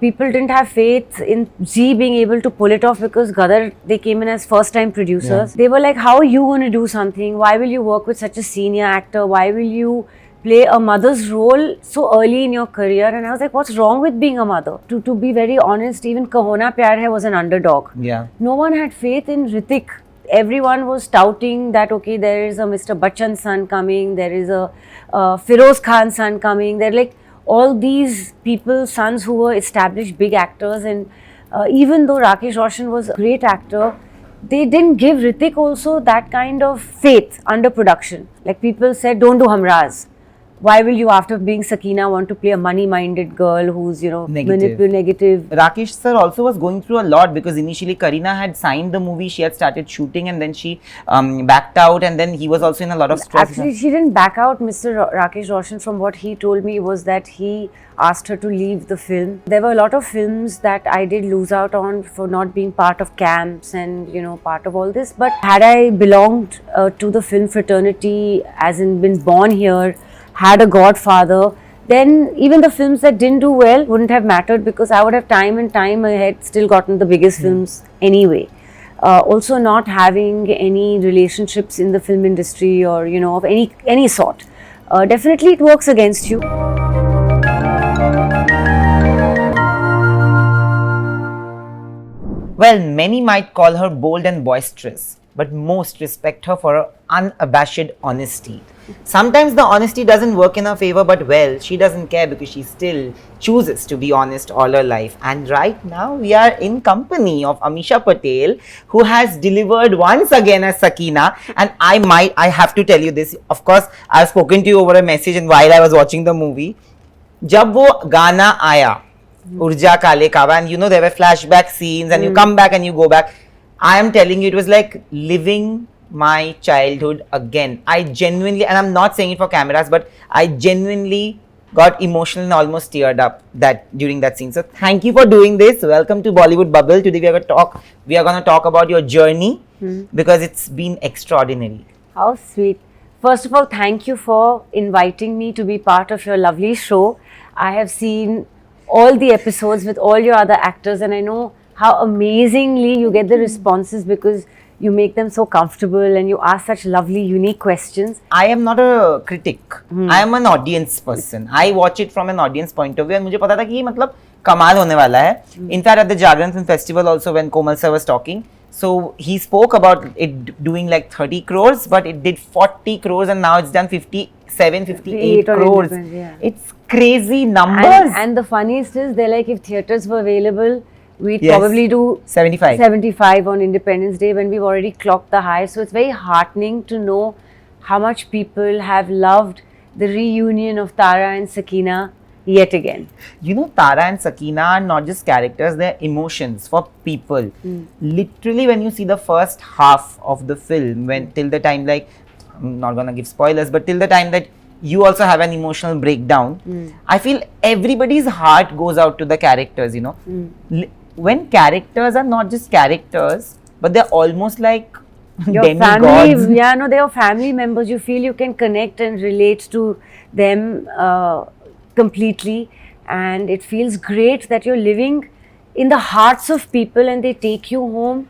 People didn't have faith in Z being able to pull it off because Gadar, they came in as first time producers. They were like, how are you going to do something? Why will you work with such a senior actor? Why will you play a mother's role so early in your career? And I was like, what's wrong with being a mother? To be very honest, even Kaho Naa Pyaar Hai was an underdog. No one had faith in Hrithik. Everyone was touting that, okay, there is a Mr. Bachchan's son coming, there is a Feroz Khan's son coming. They're like, all these people's sons who were established big actors, and even though Rakesh Roshan was a great actor, they didn't give Hrithik also that kind of faith under production. Like people said, don't do Humraaz. Why will you, after being Sakina, want to play a money-minded girl who's, negative? Rakesh sir also was going through a lot because initially Kareena had signed the movie, she had started shooting and then she backed out, and then he was also in a lot of stress. Actually, she didn't back out. Mr. Rakesh Roshan, from what he told me, was that he asked her to leave the film. There were a lot of films that I did lose out on for not being part of camps and, part of all this. But had I belonged to the film fraternity, as in been born here, had a godfather, then even the films that didn't do well wouldn't have mattered because I would have time ahead still gotten the biggest films anyway. Also not having any relationships in the film industry or, of any sort. Definitely it works against you. Well, many might call her bold and boisterous, but most respect her for her unabashed honesty. Sometimes the honesty doesn't work in her favor, but well, she doesn't care because she still chooses to be honest all her life. And right now, we are in company of Ameesha Patel, who has delivered once again as Sakina. And I have to tell you this. Of course, I've spoken to you over a message and while I was watching the movie. जब वो गाना आया, Urja Kale Kawa, and there were flashback scenes and you come back and you go back. I am telling you, it was like living my childhood again. I genuinely, and I'm not saying it for cameras, but I genuinely got emotional and almost teared up during that scene. So thank you for doing this. Welcome to Bollywood Bubble. Today we are going to talk about your journey because it's been extraordinary. How sweet. First of all, thank you for inviting me to be part of your lovely show. I have seen all the episodes with all your other actors and I know how amazingly you get the responses because you make them so comfortable and you ask such lovely, unique questions. I am not a critic. I am an audience person. I watch it from an audience point of view and मुझे पता था कि ये मतलब कमाल होने वाला है. In fact, at the Jagran Film Festival also when Komal sir was talking, so he spoke about it doing like 30 crores, but it did 40 crores and now it's done 57, 58 crores. It's crazy numbers. And the funniest is, they're like, if theatres were available, we'd probably do 75 on Independence Day when we've already clocked the high. So it's very heartening to know how much people have loved the reunion of Tara and Sakina yet again. Tara and Sakina are not just characters, they're emotions for people. Literally, when you see the first half of the film, till the time, like, I'm not gonna give spoilers, but till the time that you also have an emotional breakdown, I feel everybody's heart goes out to the characters, When characters are not just characters, but they're almost like your demigods. Family, they're your family members. You feel you can connect and relate to them completely, and it feels great that you're living in the hearts of people and they take you home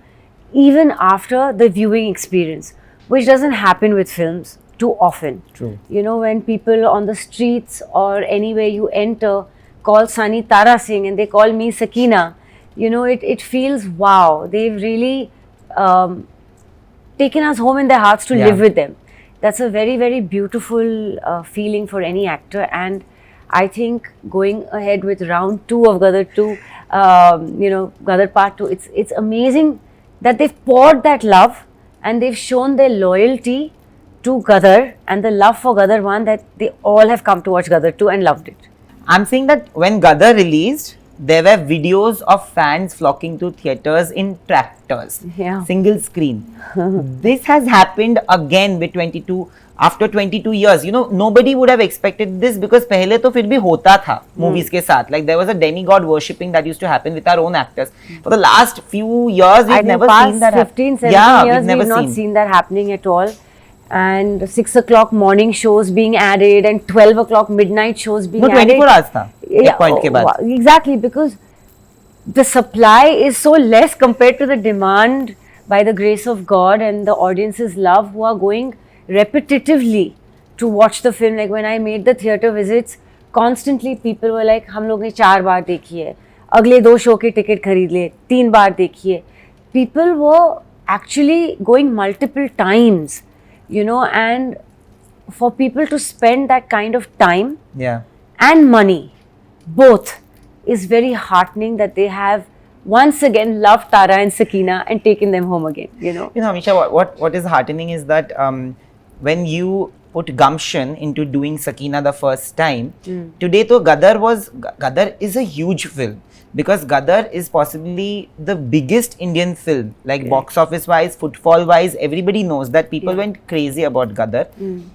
even after the viewing experience, which doesn't happen with films too often. True. When people on the streets or anywhere you enter call Sunny Tara Singh and they call me Sakina, it feels wow, they've really taken us home in their hearts to live with them. That's a very, very beautiful feeling for any actor, and I think going ahead with round 2 of Gadar 2, Gadar part 2, it's amazing that they've poured that love and they've shown their loyalty to Gadar and the love for Gadar 1 that they all have come to watch Gadar 2 and loved it. I'm saying that when Gadar released, there were videos of fans flocking to theatres in tractors, single screen. This has happened again with 22, after 22 years. Nobody would have expected this because पहले तो फिर भी होता था movies के साथ. Like there was a demigod worshipping that used to happen with our own actors. For the last few years, we've never seen that. 15, 17 years, we've not seen that happening at all. And 6 o'clock morning shows being added and 12 o'clock midnight shows being added. 24 hours tha, point ke baad. Exactly, because the supply is so less compared to the demand by the grace of God and the audience's love who are going repetitively to watch the film. Like when I made the theatre visits, constantly people were like, हम लोग ने 4 बार देखी है, अगले 2 show के ticket खरीद ले, 3 बार देखी है. People were actually going multiple times, you know, and for people to spend that kind of time and money, both, is very heartening that they have once again loved Tara and Sakina and taken them home again, you know. You know, Ameesha, what is heartening is that when you put gumption into doing Sakina the first time, today to Gadar is a huge film. Because Gadar is possibly the biggest Indian film, like box office wise, footfall wise, everybody knows that people went crazy about Gadar.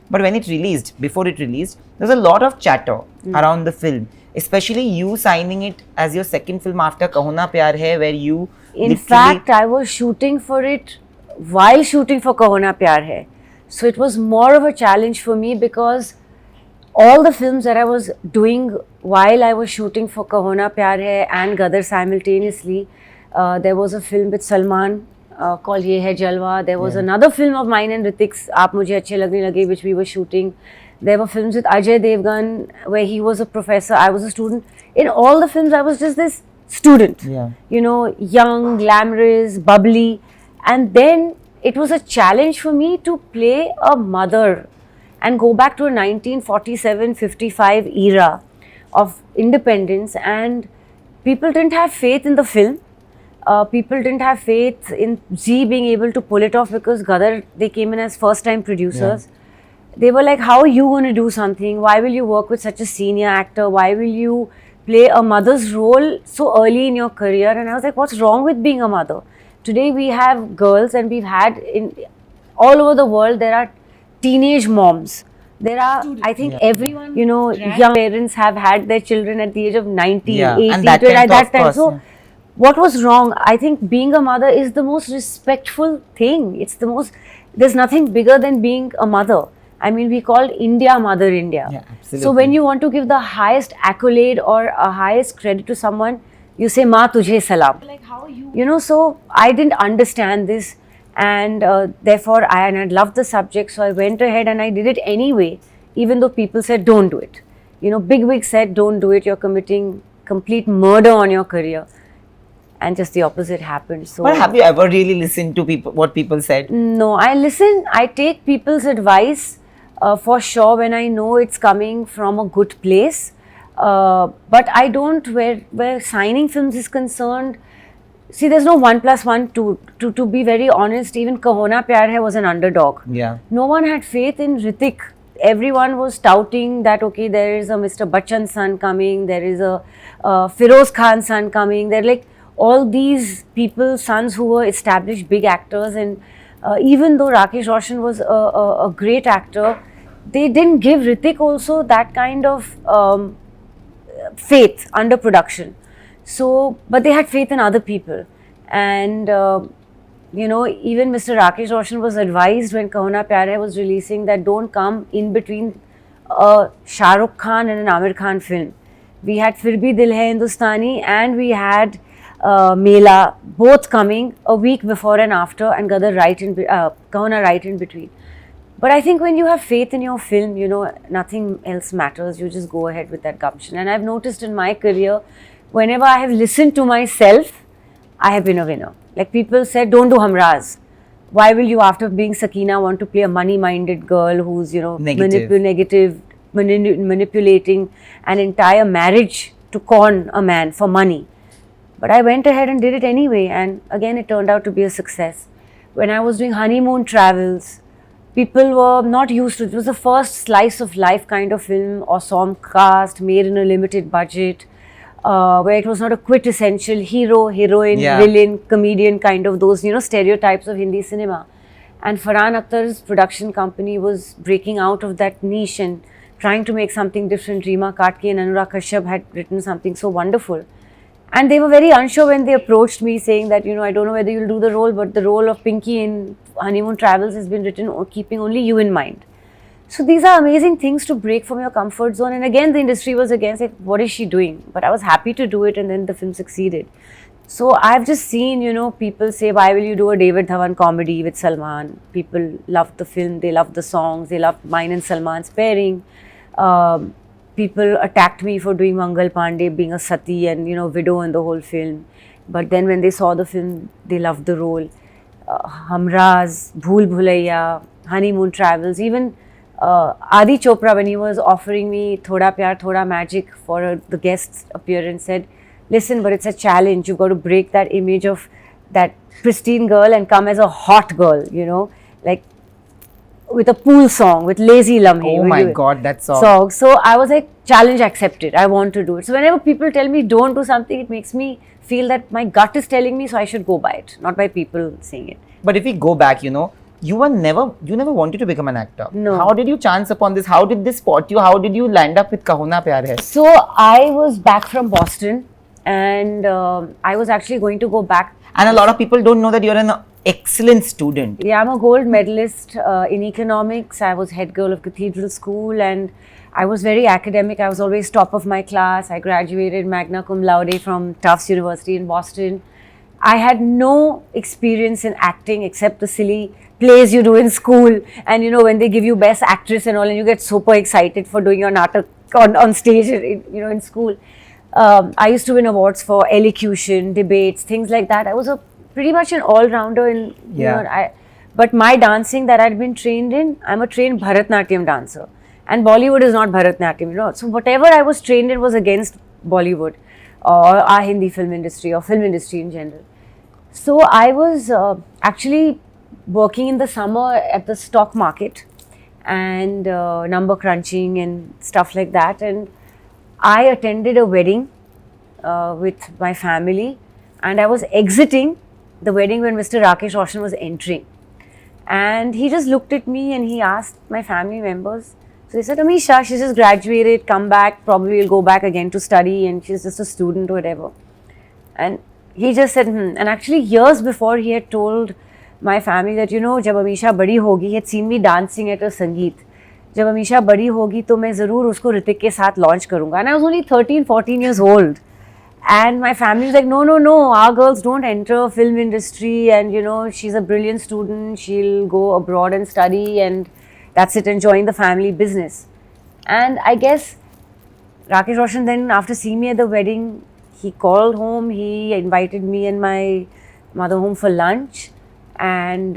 But when it released, before it released, there was a lot of chatter around the film. Especially you signing it as your second film after Kaho Naa Pyaar Hai, where you... In fact, I was shooting for it while shooting for Kaho Naa Pyaar Hai. So it was more of a challenge for me because all the films that I was doing while I was shooting for Kaho Naa Pyaar Hai and Gadar simultaneously, there was a film with Salman called Ye Hai Jalwa. There was another film of mine and Hrithik's, Aap Mujhe Achhe Lagne Lage, which we were shooting. There were films with Ajay Devgan where he was a professor, I was a student. In all the films, I was just this student, you know, young, glamorous, bubbly. And then it was a challenge for me to play a mother and go back to a 1947-55 era of independence, and people didn't have faith in the film. People didn't have faith in Zee being able to pull it off because Gadar, they came in as first-time producers. They were like, how are you going to do something? Why will you work with such a senior actor? Why will you play a mother's role so early in your career? And I was like, what's wrong with being a mother? Today we have girls, and we've had all over the world, there are teenage moms. There are, I think everyone, you know, young parents have had their children at the age of 19, 18, and that time. So what was wrong? I think being a mother is the most respectful thing. It's the most, there's nothing bigger than being a mother. I mean, we call India Mother India. Yeah, absolutely. So when you want to give the highest accolade or a highest credit to someone, you say, Ma tujhe salam. Like how you know, so I didn't understand this, and therefore I loved the subject, so I went ahead and I did it anyway, even though people said don't do it. You know, bigwig said don't do it, you're committing complete murder on your career. And just the opposite happened. So, but have you ever really listened to people, what people said? No, I listen, I take people's advice for sure when I know it's coming from a good place. But I don't, where signing films is concerned, see, there's no 1 + 1 2. To be very honest, even Kaho Naa Pyaar Hai was an underdog. No one had faith in Hrithik. Everyone was touting that, okay, there is a Mr. Bachchan's son coming, there is a Feroz Khan's son coming. They're like all these people's sons who were established big actors. And even though Rakesh Roshan was a great actor, they didn't give Hrithik also that kind of faith under production. So, but they had faith in other people. And, you know, even Mr. Rakesh Roshan was advised when Kaho Naa Pyaar Hai was releasing that don't come in between a Shah Rukh Khan and an Amir Khan film. We had Fir Bhi Dil Hai Hindustani and we had Mela, both coming a week before and after, and Gadar Kaho Naa right in between. But I think when you have faith in your film, you know, nothing else matters. You just go ahead with that gumption. And I've noticed in my career, whenever I have listened to myself, I have been a winner. Like people said, don't do Humraaz. Why will you, after being Sakina, want to play a money-minded girl who's, you know, negative, manipulating an entire marriage to con a man for money? But I went ahead and did it anyway. And again, it turned out to be a success. When I was doing Honeymoon Travels, people were not used to it. It was the first slice of life kind of film, awesome cast, made in a limited budget, where it was not a quintessential hero, heroine, villain, comedian kind of those, you know, stereotypes of Hindi cinema. And Farhan Akhtar's production company was breaking out of that niche and trying to make something different. Reema Katke and Anurag Kashyap had written something so wonderful. And they were very unsure when they approached me saying that, you know, I don't know whether you'll do the role, but the role of Pinky in Honeymoon Travels has been written keeping only you in mind. So these are amazing things to break from your comfort zone. And again, the industry was against it. What is she doing? But I was happy to do it, and then the film succeeded. So I've just seen, people say, why will you do a David Dhawan comedy with Salman? People loved the film, they loved the songs, they loved mine and Salman's pairing. People attacked me for doing Mangal Panday, being a sati and, widow in the whole film. But then when they saw the film, they loved the role. Humraaz, Bhool Bhulaiya, Honeymoon Travels, even Adi Chopra, when he was offering me Thoda Pyar, Thoda Magic for the guest appearance, said, listen, but it's a challenge. You've got to break that image of that pristine girl and come as a hot girl, like with a pool song, with Lazy Lamhe. Oh my God, that song. So I was like, challenge accepted. I want to do it. So whenever people tell me don't do something, it makes me feel that my gut is telling me, so I should go by it, not by people saying it. But if we go back, you never wanted to become an actor. No. How did you chance upon this? How did this spot you? How did you land up with Kaho Naa Pyaar Hai? So I was back from Boston, and I was actually going to go back. And a lot of people don't know that you're an excellent student. Yeah, I'm a gold medalist in economics. I was head girl of Cathedral School, and I was very academic. I was always top of my class. I graduated magna cum laude from Tufts University in Boston. I had no experience in acting except the silly plays you do in school. And when they give you best actress and all, and you get super excited for doing your natak on stage, in school. I used to win awards for elocution, debates, things like that. I was pretty much an all-rounder in, but my dancing that I'd been trained in, I'm a trained Bharatnatyam dancer. And Bollywood is not Bharatnatyam, So whatever I was trained in was against Bollywood or our Hindi film industry or film industry in general. So I was actually working in the summer at the stock market and number crunching and stuff like that. And I attended a wedding with my family, and I was exiting the wedding when Mr. Rakesh Roshan was entering. And he just looked at me and he asked my family members. So they said, Ameesha, she's just graduated, come back, probably will go back again to study, and she's just a student or whatever. And he just said, And actually years before he had told my family that, jab Ameesha badi hogi, he had seen me dancing at a Sangeet. जब अमीशा बड़ी होगी तो मैं ज़रूर उसको ऋतिक के साथ launch करूँगा. And I was only 13, 14 years old. And my family was like, no, our girls don't enter film industry, and she's a brilliant student, she'll go abroad and study, and that's it, enjoying the family business. And I guess Rakesh Roshan then, after seeing me at the wedding, he called home, he invited me and my mother home for lunch, and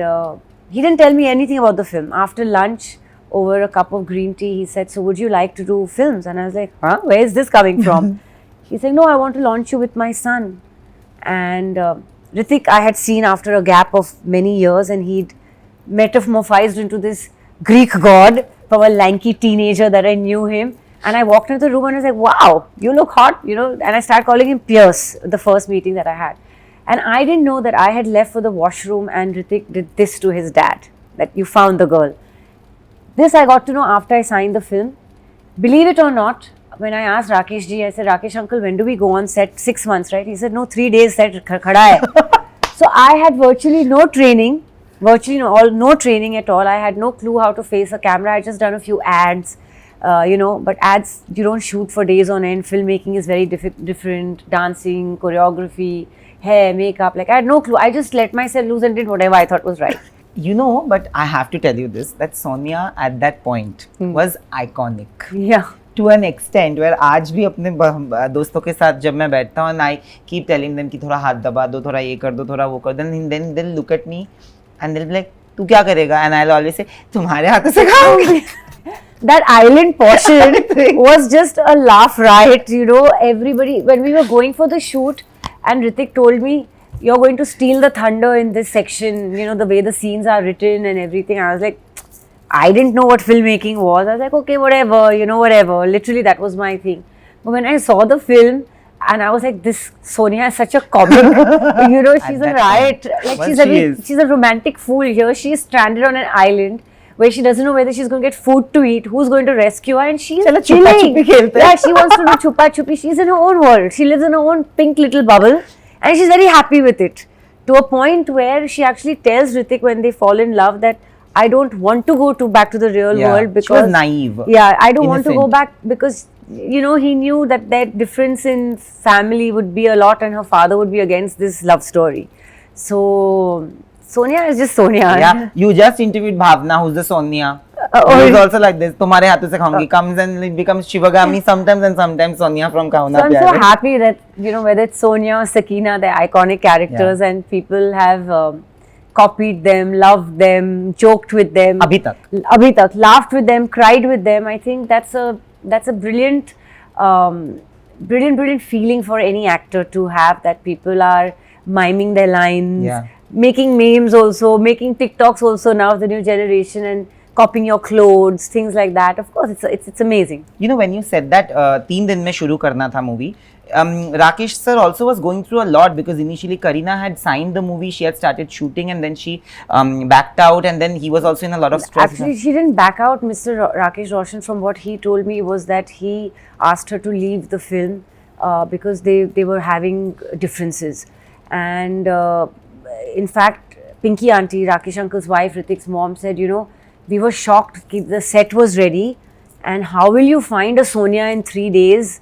he didn't tell me anything about the film. After lunch, over a cup of green tea, he said, so would you like to do films? And I was like, where is this coming from? He's like, no, I want to launch you with my son. And Hrithik I had seen after a gap of many years, and he'd metamorphosed into this Greek god from a lanky teenager that I knew him. And I walked into the room and I was like, wow, you look hot, and I started calling him Pierce, the first meeting that I had. And I didn't know that I had left for the washroom and Hrithik did this to his dad, that you found the girl. This I got to know after I signed the film. Believe it or not, when I asked Rakesh ji, I said, Rakesh uncle, when do we go on set? 6 months, right? He said, no, 3 days set khada hai. So I had virtually no training, no training at all. I had no clue how to face a camera. I just done a few ads, but ads, you don't shoot for days on end. Filmmaking is very different, dancing, choreography, hair, makeup. Like I had no clue. I just let myself loose and did whatever I thought was right. But I have to tell you this, that Sonia at that point was iconic. Yeah. To an extent where आज भी अपने दोस्तों के साथ जब मैं बैठता हूँ and I keep telling them कि थोड़ा हाथ दबा दो, थोड़ा ये कर दो, थोड़ा वो कर दो, then they'll look at me and they'll be like, तू क्या करेगा? And I'll always say, तुम्हारे हाथों से खाऊंगी. That island portion was just a laugh riot, everybody, when we were going for the shoot and Hrithik told me, you're going to steal the thunder in this section, the way the scenes are written and everything. I was like, I didn't know what filmmaking was. I was like, okay, whatever, whatever. Literally, that was my thing. But when I saw the film, and I was like, this Sonia is such a comic, she's a riot. Like she's a romantic fool here. She's stranded on an island where she doesn't know whether she's going to get food to eat, who's going to rescue her, and she's chilling. Yeah, she wants to do chupa chupi. She's in her own world. She lives in her own pink little bubble. And she's very happy with it, to a point where she actually tells Hrithik when they fall in love that I don't want to go back to the real world because she was naive. Yeah, I don't want to go innocent. back because he knew that difference in family would be a lot, and her father would be against this love story. So Sonia is just Sonia. Yeah, you just interviewed Bhavna, who's the Sonia. Who's also like this. तुम्हारे हाथों से खाऊंगी comes and it becomes Shivagami sometimes and sometimes Sonia from Kaho Naa So I'm Pyaar so Hai. happy that whether it's Sonia or Sakina, they're iconic characters, and people have copied them, loved them, joked with them. Abhi tak, laughed with them, cried with them. I think that's a brilliant, brilliant feeling for any actor to have, that people are miming their lines, making memes also, making TikToks also now, the new generation, and copying your clothes, things like that. Of course, it's amazing. When you said that 3 दिन में शुरू करना था movie, Rakesh sir also was going through a lot because initially Kareena had signed the movie, she had started shooting, and then she backed out, and then he was also in a lot of stress. Actually, she didn't back out. Mr. Rakesh Roshan, from what he told me, was that he asked her to leave the film because they were having differences. And in fact, Pinky auntie, Rakesh uncle's wife, Hrithik's mom, said, we were shocked. The set was ready, and how will you find a Sonia in 3 days,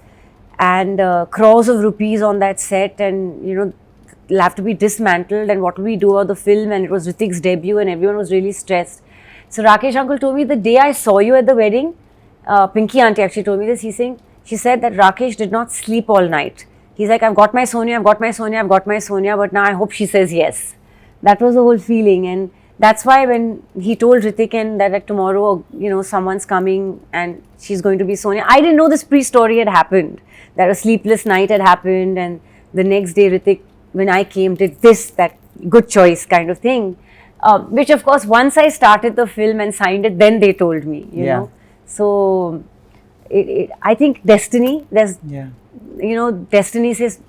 and crores of rupees on that set, and it'll have to be dismantled, and what will we do about the film? And it was Hrithik's debut, and everyone was really stressed. So Rakesh uncle told me, the day I saw you at the wedding, Pinky auntie actually told me this. She said that Rakesh did not sleep all night. He's like, I've got my Sonia, I've got my Sonia, I've got my Sonia, but now I hope she says yes. That was the whole feeling, and that's why when he told Hrithik and that tomorrow, someone's coming and she's going to be Sonia, I didn't know this pre-story had happened, that a sleepless night had happened, and the next day Hrithik, when I came, did that good choice kind of thing, which of course once I started the film and signed it, then they told me, you know. So I think destiny, there's, destiny says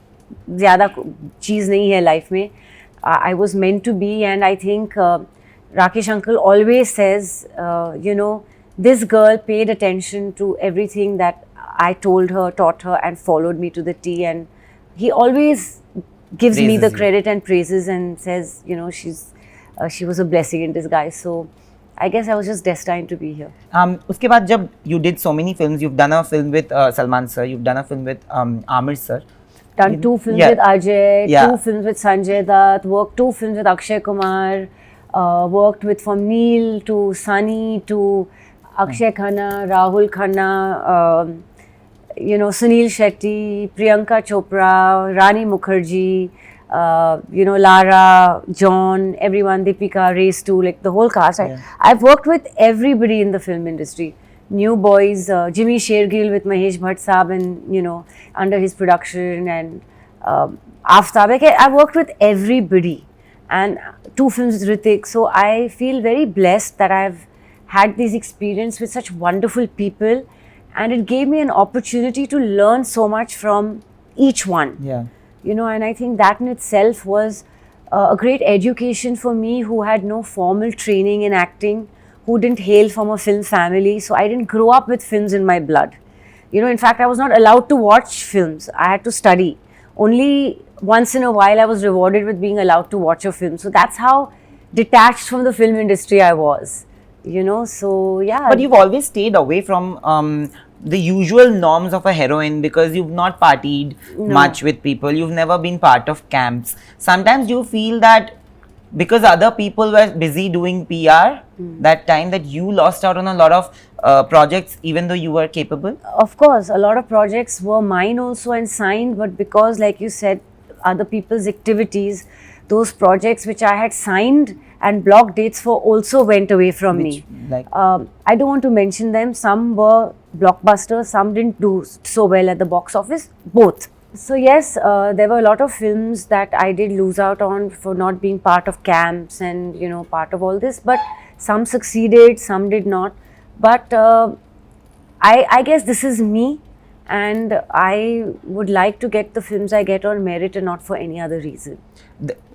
zyada cheez nahi hai life mein. I was meant to be, and I think Rakesh uncle always says, this girl paid attention to everything that I told her, taught her, and followed me to the T, and he always gives me the credit and praises and says, she was a blessing in disguise. So I guess I was just destined to be here. उसके बाद जब you did so many films, you've done a film with Salman sir, you've done a film with Amir sir. Done 2 films with Ajay, 2 films with Sanjay Dutt, worked 2 films with Akshay Kumar, worked with from Neil to Sunny to Akshay Khanna, Rahul Khanna, Sunil Shetty, Priyanka Chopra, Rani Mukherjee, Lara, John, everyone, Deepika, Race 2, like the whole cast. I've worked with everybody in the film industry. New boys, Jimmy Shergill with Mahesh Bhatt Saab, and under his production, and Aftab. I worked with everybody, and 2 films with Hrithik. So I feel very blessed that I've had this experience with such wonderful people, and it gave me an opportunity to learn so much from each one. And I think that in itself was a great education for me, who had no formal training in acting, who didn't hail from a film family. So I didn't grow up with films in my blood. In fact, I was not allowed to watch films. I had to study. Only once in a while I was rewarded with being allowed to watch a film. So that's how detached from the film industry I was. So yeah. But you've always stayed away from the usual norms of a heroine, because you've not partied much with people. You've never been part of camps. Sometimes you feel that because other people were busy doing PR that time, that you lost out on a lot of projects even though you were capable? Of course, a lot of projects were mine also and signed, but because, like you said, other people's activities, those projects which I had signed and blocked dates for also went away from me. I don't want to mention them. Some were blockbusters, some didn't do so well at the box office, both. So yes, there were a lot of films that I did lose out on for not being part of camps and part of all this, but some succeeded, some did not. But I guess this is me, and I would like to get the films I get on merit and not for any other reason.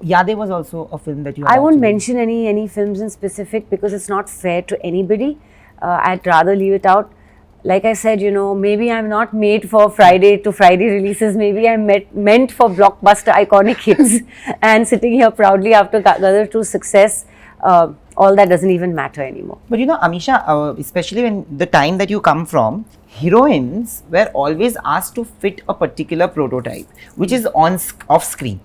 Yade was also a film that you I won't mention any films in specific because it's not fair to anybody. I'd rather leave it out. Like I said, maybe I'm not made for Friday to Friday releases. Maybe I'm meant for blockbuster iconic hits. And sitting here proudly after Gadar 2's success, all that doesn't even matter anymore. But you know, Ameesha, especially when the time that you come from, heroines were always asked to fit a particular prototype, which is off screen.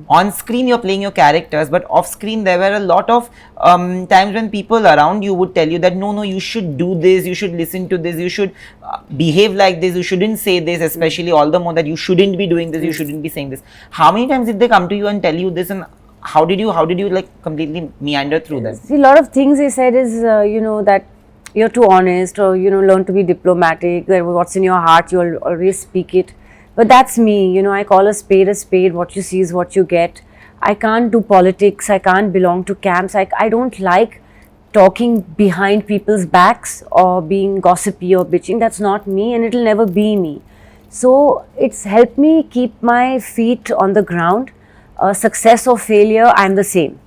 On screen, you're playing your characters, but off screen, there were a lot of times when people around you would tell you that no, you should do this, you should listen to this, you should behave like this, you shouldn't say this, especially all the more that you shouldn't be doing this, you shouldn't be saying this. How many times did they come to you and tell you this, and how did you like completely meander through that? See, a lot of things they said is, that you're too honest, or, learn to be diplomatic, that what's in your heart, you'll always speak it. But that's me, I call a spade, what you see is what you get. I can't do politics, I can't belong to camps, I don't like talking behind people's backs or being gossipy or bitching. That's not me, and it'll never be me. So it's helped me keep my feet on the ground. Success or failure, I'm the same.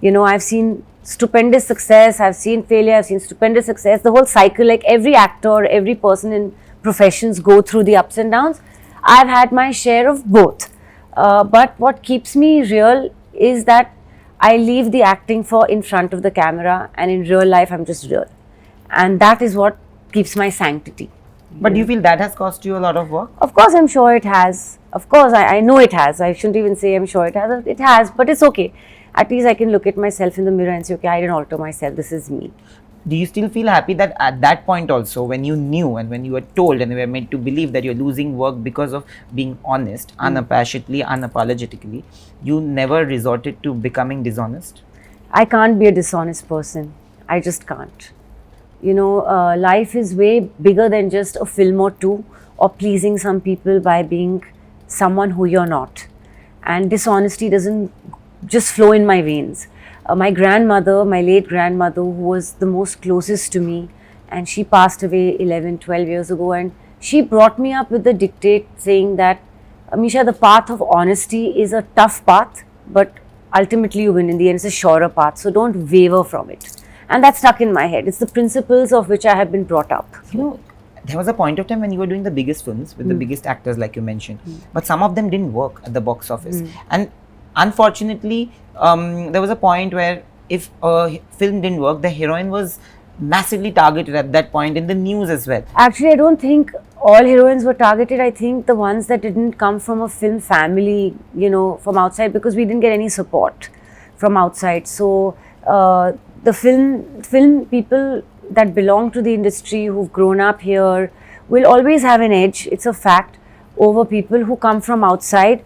I've seen stupendous success, I've seen failure, I've seen stupendous success, the whole cycle, like every actor, every person in professions go through the ups and downs. I've had my share of both. But what keeps me real is that I leave the acting for in front of the camera, and in real life, I'm just real. And that is what keeps my sanctity. But do you feel that has cost you a lot of work? Of course, I'm sure it has. Of course, I know it has. I shouldn't even say I'm sure it has. It has, but it's okay. At least I can look at myself in the mirror and say, okay, I didn't alter myself. This is me. Do you still feel happy that at that point also, when you knew and when you were told and you were made to believe that you're losing work because of being honest, unabashedly, unapologetically, you never resorted to becoming dishonest? I can't be a dishonest person. I just can't. Life is way bigger than just a film or two, or pleasing some people by being someone who you're not. And dishonesty doesn't just flow in my veins. My grandmother, my late grandmother, who was the most closest to me, and she passed away 11, 12 years ago, and she brought me up with the dictate saying that, Ameesha, the path of honesty is a tough path, but ultimately you win. In the end, it's a surer path, so don't waver from it. And that's stuck in my head. It's the principles of which I have been brought up. There was a point of time when you were doing the biggest films with the biggest actors, like you mentioned, but some of them didn't work at the box office. And unfortunately, there was a point where if a film didn't work, the heroine was massively targeted at that point in the news as well. Actually, I don't think all heroines were targeted. I think the ones that didn't come from a film family, from outside, because we didn't get any support from outside. So the film people that belong to the industry, who've grown up here, will always have an edge. It's a fact, over people who come from outside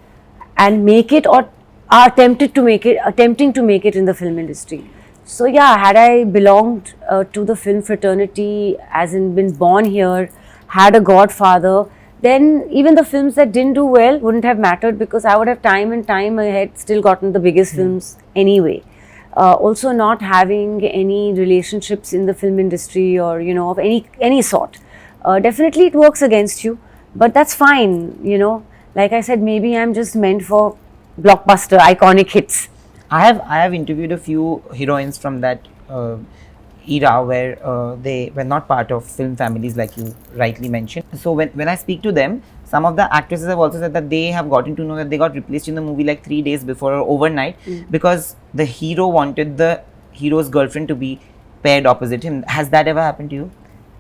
and make it, or are attempting to make it in the film industry. So yeah, had I belonged to the film fraternity, as in been born here, had a godfather, then even the films that didn't do well wouldn't have mattered, because I would have time and time ahead still gotten the biggest films anyway. Also, not having any relationships in the film industry, or of any sort, definitely it works against you, but that's fine. Like I said, maybe I'm just meant for blockbuster iconic hits. I have interviewed a few heroines from that era where they were not part of film families, like you rightly mentioned. So when I speak to them, some of the actresses have also said that they have gotten to know that they got replaced in the movie like 3 days before or overnight, because the hero wanted the hero's girlfriend to be paired opposite him. Has that ever happened to you?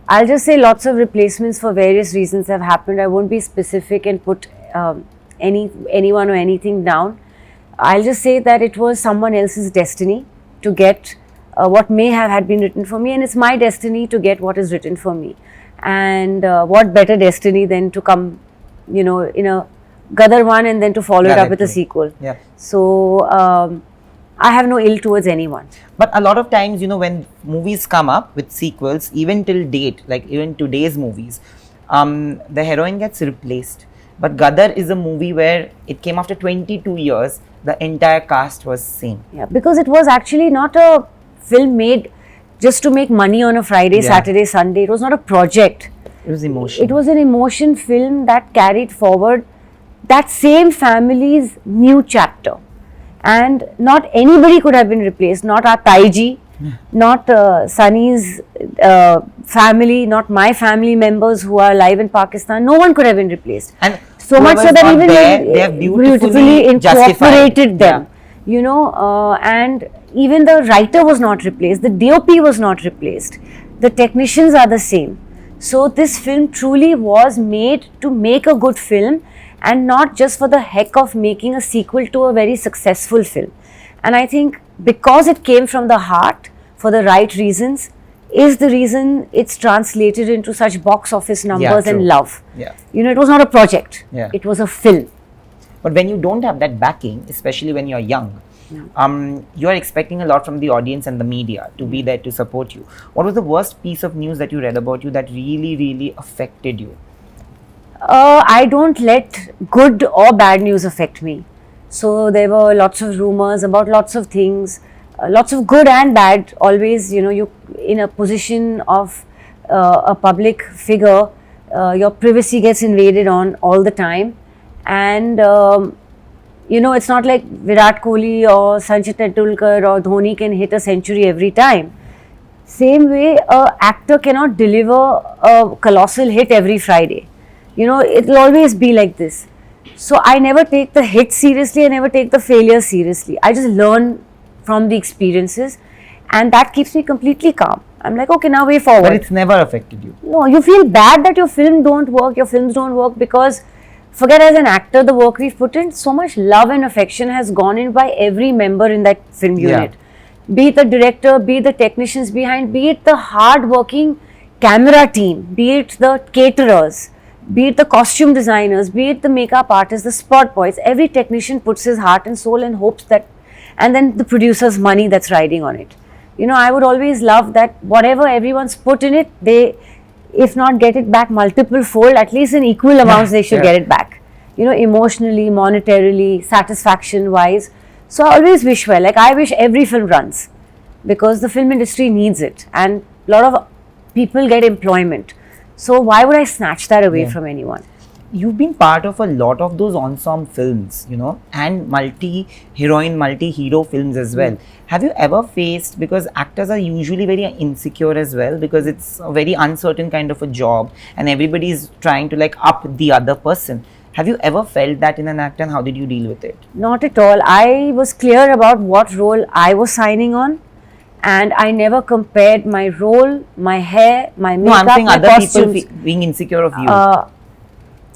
I'll just say lots of replacements for various reasons have happened. I won't be specific and put anyone or anything down. I'll just say that it was someone else's destiny to get what may have had been written for me, and it's my destiny to get what is written for me. And what better destiny than to come, in a Gadar 1 and then to follow it up with a sequel. Yeah. So I have no ill towards anyone. But a lot of times, when movies come up with sequels, even till date, like even today's movies, the heroine gets replaced. But Gadar is a movie where it came after 22 years. The entire cast was same. Yeah, because it was actually not a film made just to make money on a Friday, Saturday, Sunday. It was not a project. It was emotion. It was an emotion film that carried forward that same family's new chapter. And not anybody could have been replaced. Not our Taiji, not Sunny's family, not my family members who are alive in Pakistan. No one could have been replaced. And so much so that even they have beautifully incorporated them. and even the writer was not replaced, the DOP was not replaced, the technicians are the same. So this film truly was made to make a good film and not just for the heck of making a sequel to a very successful film. And I think because it came from the heart for the right reasons is the reason it's translated into such box office numbers and love. Yeah. It was not a project. Yeah. It was a film. But when you don't have that backing, especially when you're young, you are expecting a lot from the audience and the media to be there to support you. What was the worst piece of news that you read about you that really, really affected you? I don't let good or bad news affect me. So there were lots of rumors about lots of things, lots of good and bad. Always, you in a position of a public figure, your privacy gets invaded on all the time. And it's not like Virat Kohli or Sachin Tendulkar or Dhoni can hit a century every time. Same way, an actor cannot deliver a colossal hit every Friday. It will always be like this. So I never take the hit seriously, I never take the failure seriously. I just learn from the experiences, and that keeps me completely calm. I'm like, okay, now way forward. But it's never affected you. No, you feel bad that your films don't work because forget as an actor the work we've put in, so much love and affection has gone in by every member in that film unit. Be it the director, be it the technicians behind, be it the hard-working camera team, be it the caterers, be it the costume designers, be it the makeup artists, the spot boys. Every technician puts his heart and soul and hopes that, and then the producer's money that's riding on it. I would always love that whatever everyone's put in it, they, if not get it back multiple fold, at least in equal amounts they should get it back. Emotionally, monetarily, satisfaction wise. So I always wish well. Like I wish every film runs because the film industry needs it and a lot of people get employment. So why would I snatch that away from anyone? You've been part of a lot of those ensemble films, and multi-heroine, multi-hero films as well. Have you ever faced, because actors are usually very insecure as well, because it's a very uncertain kind of a job and everybody is trying to up the other person. Have you ever felt that in an actor, and how did you deal with it? Not at all. I was clear about what role I was signing on. And I never compared my role, my hair, my makeup, I'm saying my other costumes. people being insecure of you.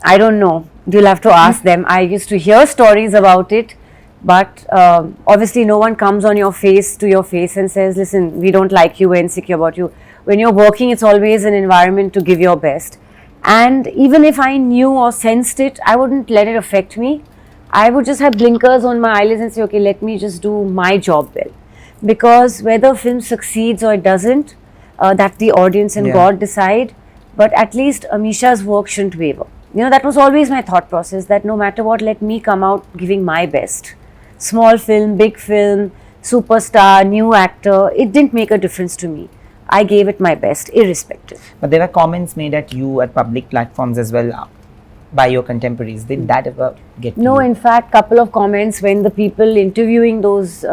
I don't know. You'll have to ask them. I used to hear stories about it, but obviously no one comes on your face to your face and says, listen, we don't like you, we're insecure about you. When you're working, it's always an environment to give your best. And even if I knew or sensed it, I wouldn't let it affect me. I would just have blinkers on my eyelids and say, okay, let me just do my job well. Because whether a film succeeds or it doesn't, that the audience and God decide. But at least Ameesha's work shouldn't waver. That was always my thought process, that no matter what, let me come out giving my best. Small film, big film, superstar, new actor, it didn't make a difference to me. I gave it my best, irrespective. But there were comments made at you at public platforms as well by your contemporaries. Did that ever get to you? No, in fact, couple of comments when the people interviewing those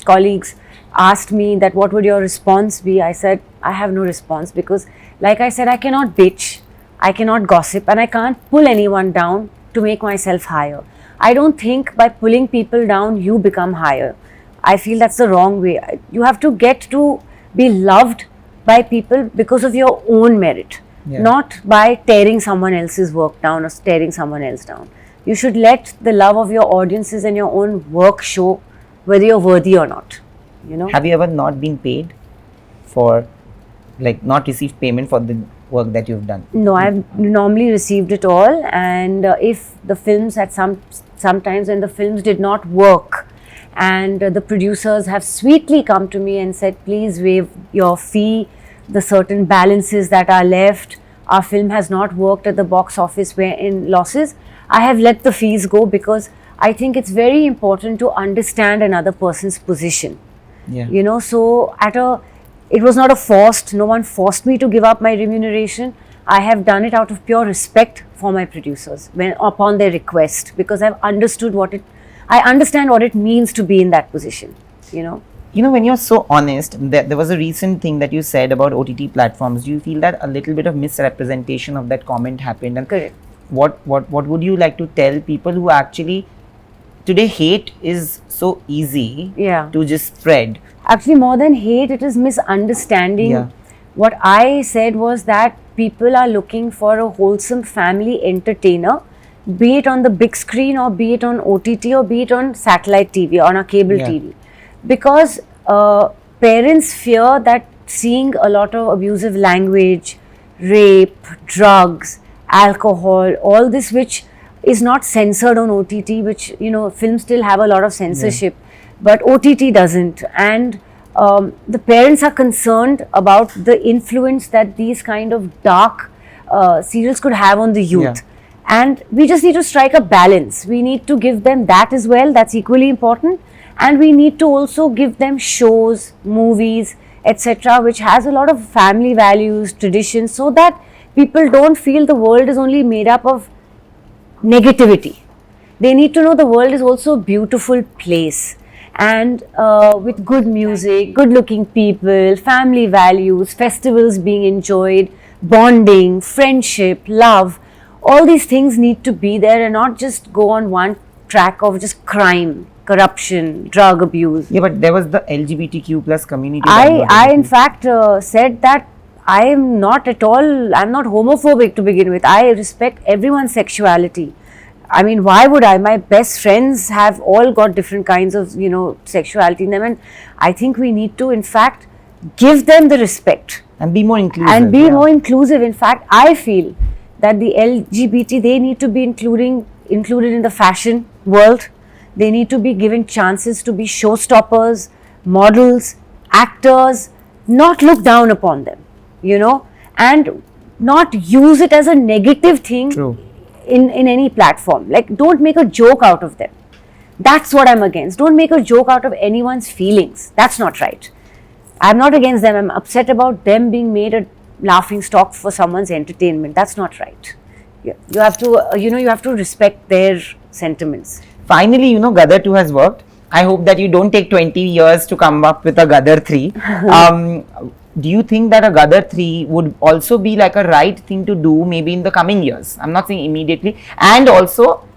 colleagues asked me that what would your response be. I said I have no response because like I said, I cannot bitch, I cannot gossip, and I can't pull anyone down to make myself higher. I don't think by pulling people down you become higher. I feel that's the wrong way. You have to get to be loved by people because of your own merit, not by tearing someone else's work down or tearing someone else down. You should let the love of your audiences and your own work show whether you're worthy or not. Have you ever not been paid for, not received payment for the work that you've done? No, I've normally received it all, and if the films had sometimes when the films did not work and the producers have sweetly come to me and said, please waive your fee, the certain balances that are left, our film has not worked at the box office, we're in losses, I have let the fees go because I think it's very important to understand another person's position. So it was not a forced, no one forced me to give up my remuneration. I have done it out of pure respect for my producers upon their request, because I've understood I understand what it means to be in that position, when you're so honest, there was a recent thing that you said about OTT platforms. Do you feel that a little bit of misrepresentation of that comment happened? And correct. What would you like to tell people who actually today hate is so easy Yeah. to just spread. Actually, more than hate, it is misunderstanding. Yeah. What I said was that people are looking for a wholesome family entertainer, be it on the big screen or be it on OTT or be it on satellite TV, on a cable Yeah. TV. Because parents fear that seeing a lot of abusive language, rape, drugs, alcohol, all this which is not censored on OTT, which, you know, films still have a lot of censorship, but OTT doesn't. And the parents are concerned about the influence that these kind of dark serials could have on the youth. Yeah. And we just need to strike a balance. We need to give them that as well, that's equally important. And we need to also give them shows, movies, etc., which has a lot of family values, traditions, so that people don't feel the world is only made up of negativity. They need to know the world is also a beautiful place, and with good music, good looking people, family values, festivals being enjoyed, bonding, friendship, love, all these things need to be there and not just go on one track of just crime, corruption, drug abuse. Yeah, but there was the LGBTQ plus community. that was I in included. fact said that I am not at all, I'm not homophobic to begin with. I respect everyone's sexuality. I mean, why would I? My best friends have all got different kinds of, you know, sexuality in them, and I think we need to, in fact, give them the respect And be more inclusive. and be yeah. more inclusive. In fact, I feel that the LGBT, they need to be included in the fashion world. They need to be given chances to be showstoppers, models, actors, not look down upon them, you know, and not use it as a negative thing. True. In any platform. Like, don't make a joke out of them. That's what I'm against. Don't make a joke out of anyone's feelings. That's not right. I'm not against them. I'm upset about them being made a laughing stock for someone's entertainment. That's not right. You have to, you have to respect their sentiments. Finally, you know, Gadar 2 has worked. I hope that you don't take 20 years to come up with a Gadar 3. Do you think that a Gadar 3 would also be like a right thing to do maybe in the coming years? I'm not saying immediately. And also,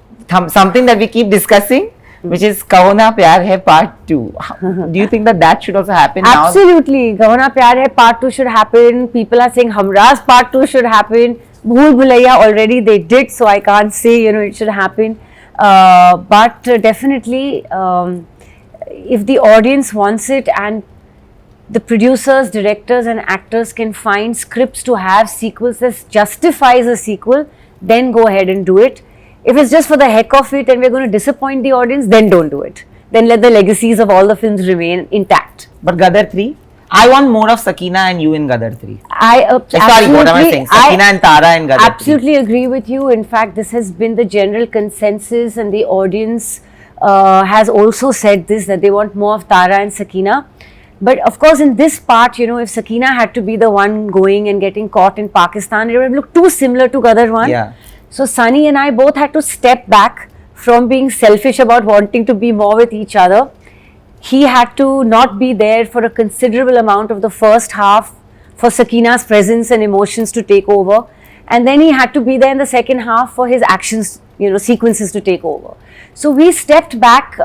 something that we keep discussing, which is Kaho Naa Pyaar Hai Part 2. Do you think that that should also happen now? Absolutely. Kaho Naa Pyaar Hai Part 2 should happen. People are saying Humraaz Part 2 should happen. Bhool Bhulaiya already they did, so I can't say, it should happen. But definitely, if the audience wants it and the producers, directors and actors can find scripts to have sequels that justifies a sequel, then go ahead and do it. If it's just for the heck of it and we're going to disappoint the audience, then don't do it. Then let the legacies of all the films remain intact. But Gadar 3? I want more of Sakina and you in Gadar 3. Sorry, what am I saying? Sakina and Tara in Gadar 3. Absolutely agree with you. In fact, this has been the general consensus, and the audience has also said this, that they want more of Tara and Sakina. But of course, in this part, if Sakina had to be the one going and getting caught in Pakistan, it would look too similar to Gadar 1. Yeah. So Sunny and I both had to step back from being selfish about wanting to be more with each other. He had to not be there for a considerable amount of the first half for Sakina's presence and emotions to take over. And then he had to be there in the second half for his actions, sequences to take over. So we stepped back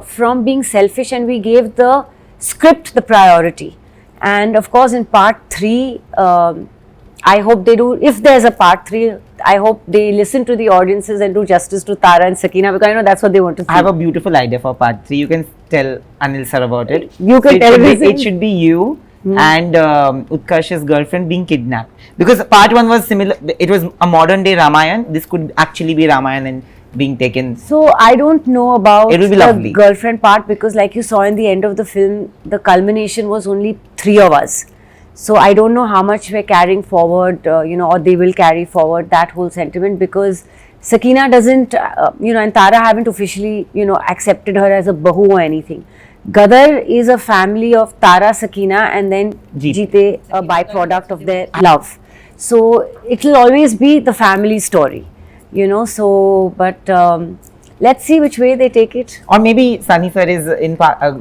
from being selfish and we gave the script the priority. And of course, in part 3, I hope they do, if there's a part 3, I hope they listen to the audiences and do justice to Tara and Sakina, because I know that's what they want to see. I have a beautiful idea for part 3. You can tell Anil sir about it. You can tell it should be you and Utkarsh's girlfriend being kidnapped. Because part 1 was similar, it was a modern day Ramayan. This could actually be Ramayan and being taken. So I don't know about It will be the lovely. girlfriend part, because like you saw in the end of the film, the culmination was only 3 of us. So I don't know how much we're carrying forward, or they will carry forward that whole sentiment, because Sakina doesn't, and Tara haven't officially, accepted her as a bahu or anything. Gadar is a family of Tara, Sakina and then Jeete, a byproduct of their love. So it will always be the family story, but let's see which way they take it. Or maybe Sunny sir is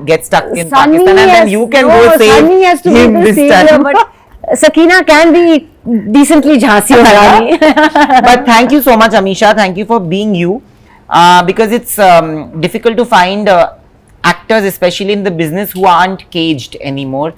gets stuck in Sunny Pakistan and then you can go save Sunny has to him be the this savior, time. but Sakina can be decently Jhansi Rani. But thank you so much, Ameesha. Thank you for being you. because it's difficult to find actors, especially in the business, who aren't caged anymore.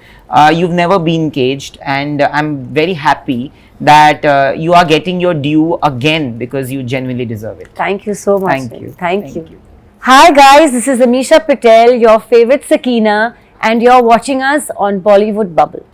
You've never been caged, and I'm very happy that you are getting your due again because you genuinely deserve it. Thank you so much. Thank you. Thank you. Hi guys, this is Ameesha Patel, your favorite Sakina, and you're watching us on Bollywood Bubble.